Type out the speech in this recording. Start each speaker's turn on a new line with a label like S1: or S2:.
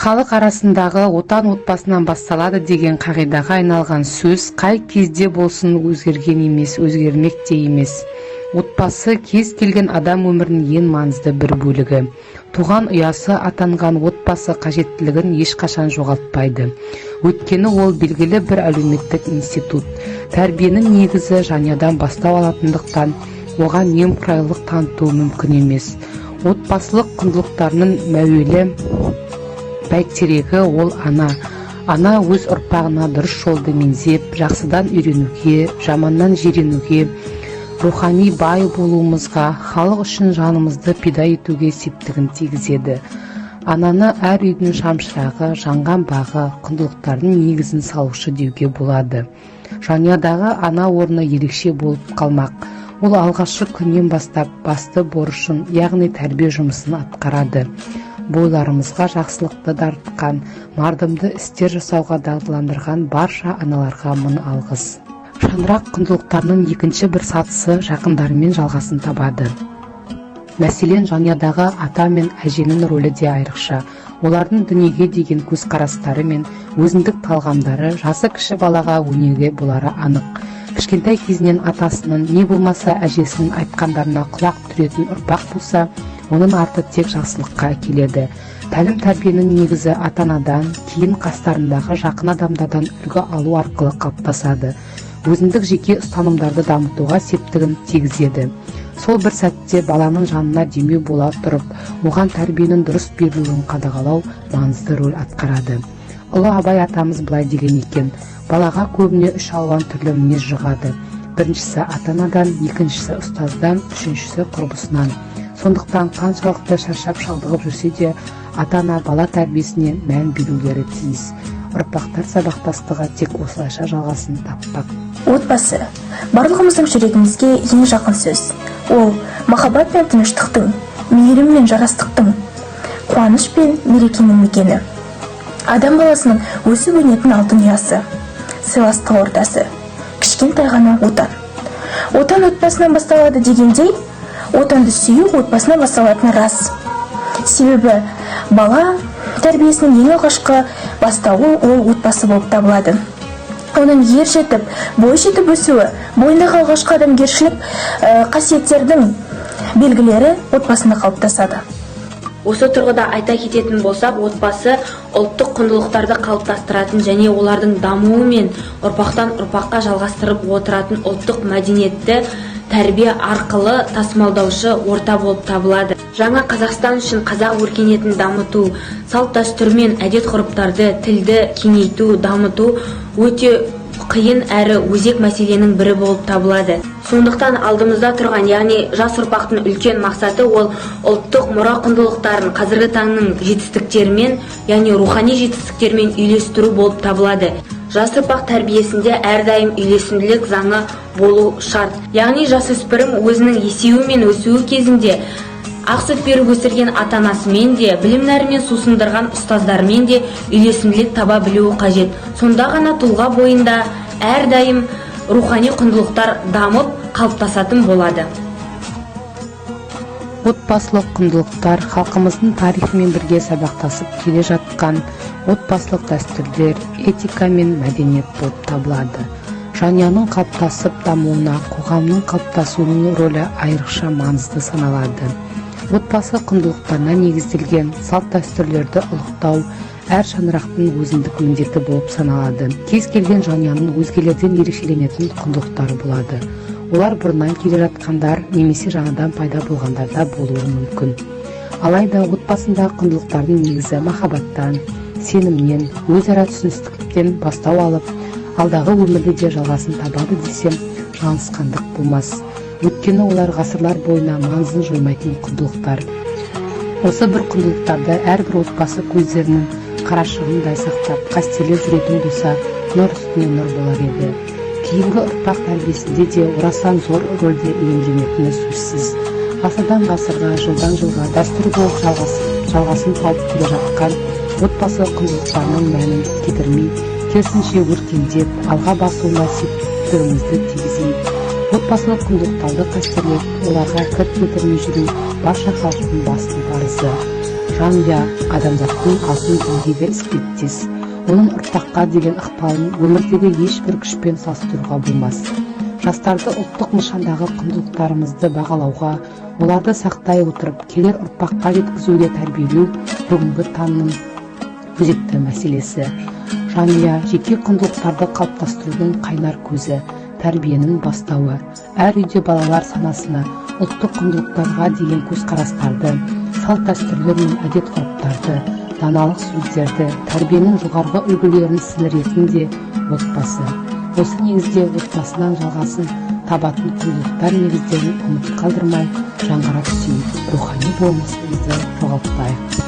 S1: Халық арасындағы отан отбасынан басталады деген қағидаға айналған сөз қай кезде болсын өзгерген емес, өзгермек те емес. Отбасы кез келген адам өмірінің ең маңызды бір бөлігі. Туған ұясы атанған отбасы қажеттілігін ешқашан жоғалтпайды. Өйткені ол белгілі бір әлеуметтік институт. Тәрбиенің негізі жанұядан бастау алатындықтан оған немқұрайлылық таныту мүмкін емес. Отбасылық құндылықтарының мәуелі бәйтерегі ол ана. Ана өз ұрпағына дұрыс жолды меңзеп, жақсыдан үйренуге, жаманнан жиренуге, рухани бай болуымызға, халық үшін жанымызды пида етуге септігін тигізеді. Ананы әр үйдің шамшырағы, жанған бағы, құндылықтардың негізін салушы деуге болады. Жанұядағы ана орны ерекше болып қалмақ. Ол алғашқы күннен бастап басты борышын, яғни тәрбие жұмысын атқарады. Бойларымызға жақсылықты дарытқан, мардымды істер жасауға дағдыландырған барша аналарға мың алғыс. Шаңырақ құндылықтарының екінші бір сатысы жақындарымен жалғасын табады. Мәселен, жанұядағы ата мен әженің рөлі де айрықша. Олардың дүниеге деген көзқарастары мен өзіндік талғамдары жасы кіші балаға өнеге болары анық. Кішкентай кезінен атасының, не болмаса әжесінің айтқандарына құлақ түретін ұрпақ болса, оның арты тек жақсылыққа әкеледі. Тәлім-тәрбиенің негізі ата-анадан, кейін қастарындағы жақын адамдардан үлгі алу арқылы қалыптасады. Өзіндік жеке ұстанымдарды дамытуға септігін тигізеді. Сол бір сәтте баланың жанына демеу бола тұрып, оған тәрбиенің дұрыс берілуін қадағалау маңызды рөл атқарады. Ұлы Абай атамыз былай деген екен: балаға көбіне үш алуан түрлі мінез жұғады. Біріншісі ата-анадан, екіншісі ұстаздан, үшіншісі құрбысынан. Сондықтан қаншалықты шаршап шалдығып жүрсе де, ата-ана бала тәрбиесіне мән берулері тиіс. Ұрпақтар сабақтастығы тек осылайша жалғасын таппақ.
S2: Отбасы барлығымыздың жүрегімізге ең жақын сөз. Ол махаббат пен тыныштықтың, мейірім мен жарастықтың, қуаныш пен мерекенің мекені. Адам баласының өсіп-өнетін алтын ұясы, сыйластық ортасы, кішкентай ғана отан. Отан отбасынан басталады дегендей, отанды сүю отбасынан басталатыны рас. Себебі бала тәрбиесінің ең алғашқы бастауы ол отбасы болып табылады. Оның ер жетіп, бой жетіп өсуі, бойындағы алғашқы адамгершілік қасиеттердің белгілері отбасында қалыптасады.
S3: Осы тұрғыда айта кететін болсақ, отбасы ұлттық құндылықтарды қалыптастыратын және олардың дамуы мен ұрпақтан ұрпаққа жалғастырып отыратын ұлттық мәдениетті тәрбие арқылы тасымалдаушы орта болып табылады. Жаңа Қазақстан үшін қазақ өркениетін дамыту, салт дәстүр мен әдет-ғұрыптарды, тілді кеңейту, дамыту өте қиын әрі өзек мәселенің бірі болып табылады. Сондықтан алдымызда тұрған, яғни жас ұрпақтың үлкен мақсаты ол ұлттық мұра құндылықтарын қазіргі таңның жетістіктерімен, яғни рухани жетістіктермен үйлестіру болып табылады. Жас ұрпақ тәрбиесінде әрдайым үйлесімділік заңы болу шарт. Яғни жасөспірім өзінің есеуі мен өсуі кезінде ақ сүт беріп өсірген ата-анасымен де, білім нәрімен сусындырған ұстаздармен де үйлесімділік таба білуі қажет. Сонда ғана тұлға бойында әрдайым рухани құндылықтар дамып қалыптасатын болады.
S1: Отбасылық құндылықтар халқымыздың тарихымен бірге сабақтасып келе жатқан отбасылық дәстүрлер, этика мен мәдениет болып табылады. Жанұяның қалыптасып дамуына қоғамның қалыптасуының рөлі айрықша маңызды саналады. Отбасы құндылықтарына негізделген салт дәстүрлерді ұлықтау әр шаңырақтың өзіндік міндеті болып саналады. Кез келген жанұяның өзгелерден ерекшеленетін құндылықтары болады. Олар бұрыннан келе жатқандар немесе жаңадан пайда болғандар да болуы мүмкін. Алайда отбасындағы құндылықтардың негізі махаббаттан, сенімнен, өзара түсіністіктен бастау алып, алдағы өмірде де жалғасын табады десем, жаңылысқандық болмас. Өйткені олар ғасырлар бойына маңызын жоймайтын құндылықтар. Осы бір құндылықтарды әрбір отбасы көздерінің қарашығындай сақтап, қастерлеп жүретін болса, нұр үстіне нұр болар еді. Кейінгі ұрпақ тәрбиесінде де орасан зор рөлде иемденетіні сөзсіз. Ғасырдан ғасырға, жылдан жылға дәстүр болып жалғасын тауып келе жатқан отбасы құндылықтарының мәнін кетірмей, керісінше өркендеп, алға басуына септігімізді тигізейік. Отбасылық құндылықтарды қастерлеп, оларға кір кетірмей жүру барша халықтың басты парызы. жанұя адамзаттың алтын діңгегі іспеттес. Оның ұрпаққа деген ықпалын өмірдегі ешбір күшпен салыстыруға болмас. Жастарды ұлттық нышандағы құндылықтарымызды бағалауға, оларды сақтай отырып, келер ұрпаққа жеткізуге тәрбиелеу бүгінгі таңның өзекті мәселесі. Жанұя жеке құндылықтарды қалыптастырудың қайнар көзі, тәрбиенің бастауы. Әр үйде балалар санасына ұлттық құндылықтарға деген көзқарастарды, салт-дәстүрлер мен әдет-ғұрыптарды, даналық сөздерді, тәрбиенің жоғарғы үлгілерін сіңіретін де отбасы. Осы негізде отбасынан жалғасын табатын құндылықтар негіздерін ұмыт қалдырмай жаңғыра түсейік, рухани болмысымызды жоғалтпайық.